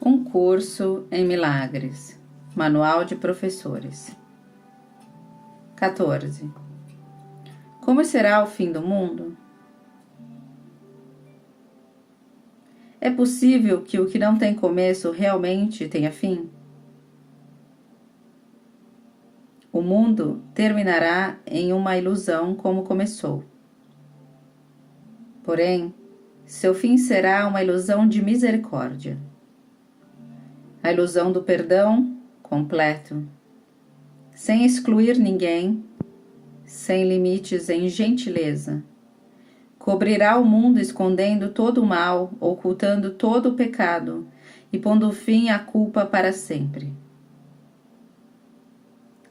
Concurso em Milagres. Manual de Professores. 14. Como será o fim do mundo? É possível que o que não tem começo realmente tenha fim? O mundo terminará em uma ilusão como começou. Porém, seu fim será uma ilusão de misericórdia. A ilusão do perdão completo, sem excluir ninguém, sem limites em gentileza. Cobrirá o mundo escondendo todo o mal, ocultando todo o pecado e pondo fim à culpa para sempre.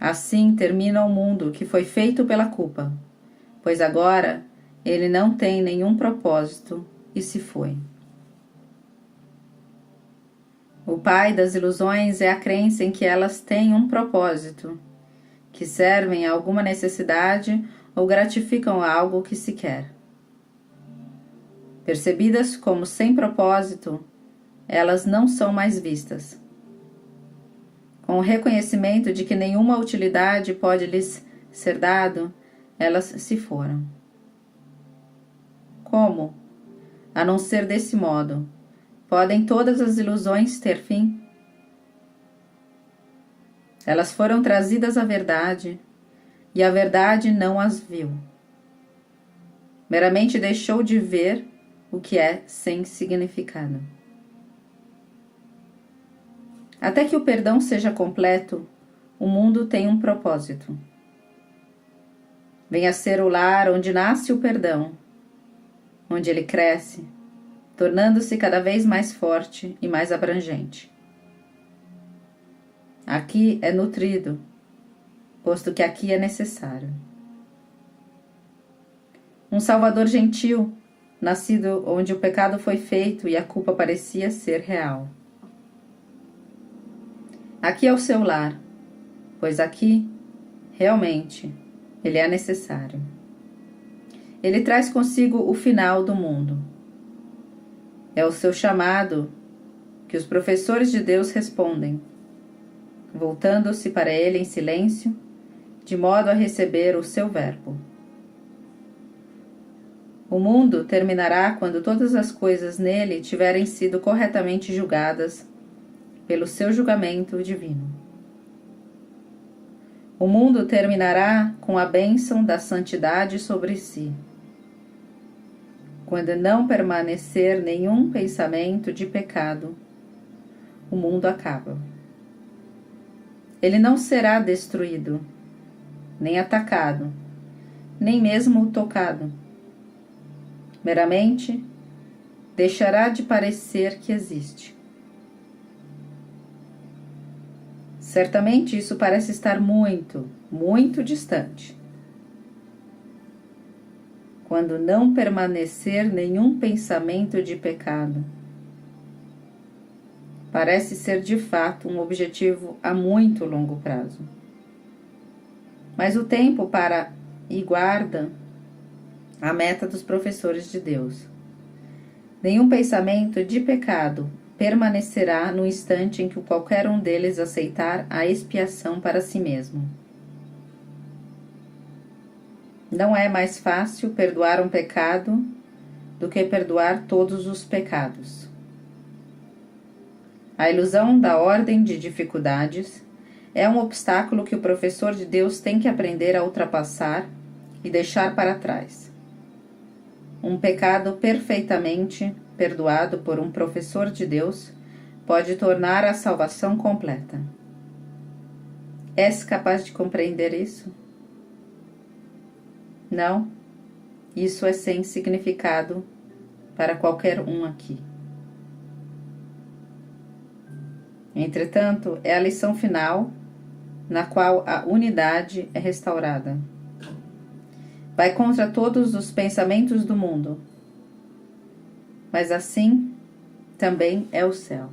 Assim termina o mundo que foi feito pela culpa, pois agora ele não tem nenhum propósito e se foi. O pai das ilusões é a crença em que elas têm um propósito, que servem a alguma necessidade ou gratificam algo que se quer. Percebidas como sem propósito, elas não são mais vistas. Com o reconhecimento de que nenhuma utilidade pode lhes ser dado, elas se foram. Como, a não ser desse modo, podem todas as ilusões ter fim? Elas foram trazidas à verdade, e a verdade não as viu. Meramente deixou de ver o que é sem significado. Até que o perdão seja completo, o mundo tem um propósito. Venha ser o lar onde nasce o perdão, onde ele cresce, tornando-se cada vez mais forte e mais abrangente. Aqui é nutrido, posto que aqui é necessário. Um Salvador gentil, nascido onde o pecado foi feito e a culpa parecia ser real. Aqui é o seu lar, pois aqui, realmente, ele é necessário. Ele traz consigo o final do mundo. É o seu chamado que os professores de Deus respondem, voltando-se para ele em silêncio, de modo a receber o seu verbo. O mundo terminará quando todas as coisas nele tiverem sido corretamente julgadas pelo seu julgamento divino. O mundo terminará com a bênção da santidade sobre si. Quando não permanecer nenhum pensamento de pecado, o mundo acaba. Ele não será destruído, nem atacado, nem mesmo tocado. Meramente deixará de parecer que existe. Certamente isso parece estar muito, muito distante. Quando não permanecer nenhum pensamento de pecado, parece ser de fato um objetivo a muito longo prazo. Mas o tempo para e guarda a meta dos professores de Deus. Nenhum pensamento de pecado permanecerá no instante em que qualquer um deles aceitar a expiação para si mesmo. Não é mais fácil perdoar um pecado do que perdoar todos os pecados. A ilusão da ordem de dificuldades é um obstáculo que o professor de Deus tem que aprender a ultrapassar e deixar para trás. Um pecado perfeitamente perdoado por um professor de Deus pode tornar a salvação completa. És capaz de compreender isso? Não, isso é sem significado para qualquer um aqui. Entretanto, é a lição final na qual a unidade é restaurada. Vai contra todos os pensamentos do mundo, mas assim também é o céu.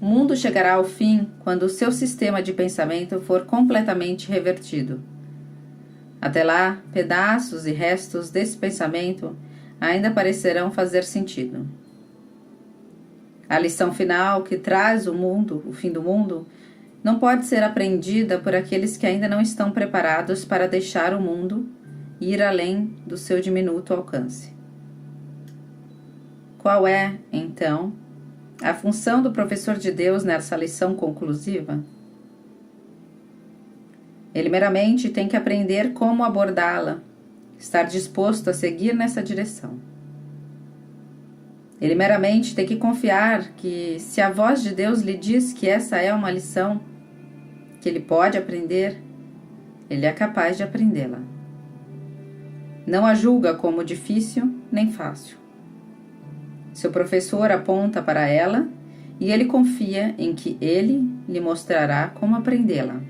O mundo chegará ao fim quando o seu sistema de pensamento for completamente revertido. Até lá, pedaços e restos desse pensamento ainda parecerão fazer sentido. A lição final que traz o fim do mundo, não pode ser aprendida por aqueles que ainda não estão preparados para deixar o mundo e ir além do seu diminuto alcance. Qual é, então, a função do professor de Deus nessa lição conclusiva? Ele meramente tem que aprender como abordá-la, estar disposto a seguir nessa direção. Ele meramente tem que confiar que, se a voz de Deus lhe diz que essa é uma lição que ele pode aprender, ele é capaz de aprendê-la. Não a julga como difícil nem fácil. Seu professor aponta para ela e ele confia em que ele lhe mostrará como aprendê-la.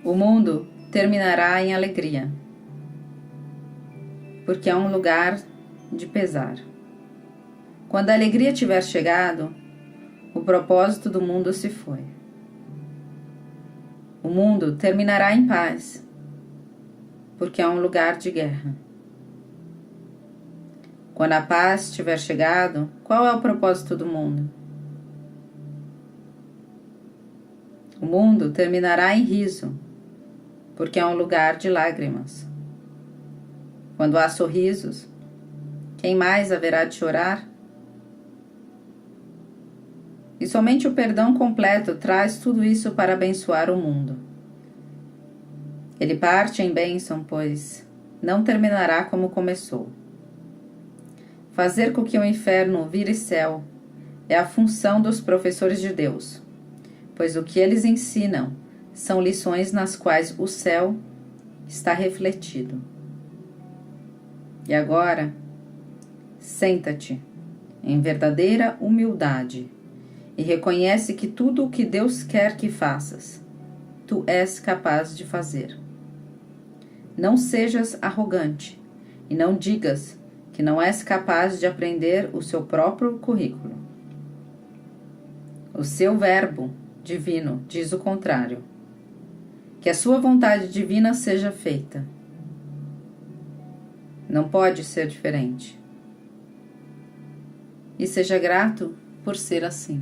O mundo terminará em alegria, porque é um lugar de pesar. Quando a alegria tiver chegado, o propósito do mundo se foi. O mundo terminará em paz, porque é um lugar de guerra. Quando a paz tiver chegado, qual é o propósito do mundo? O mundo terminará em riso, porque é um lugar de lágrimas. Quando há sorrisos, quem mais haverá de chorar? E somente o perdão completo traz tudo isso para abençoar o mundo. Ele parte em bênção, pois não terminará como começou. Fazer com que o inferno vire céu é a função dos professores de Deus, pois o que eles ensinam são lições nas quais o céu está refletido. E agora, senta-te em verdadeira humildade e reconhece que tudo o que Deus quer que faças, tu és capaz de fazer. Não sejas arrogante e não digas que não és capaz de aprender o seu próprio currículo. O seu verbo divino diz o contrário. Que a sua vontade divina seja feita. Não pode ser diferente. E seja grato por ser assim.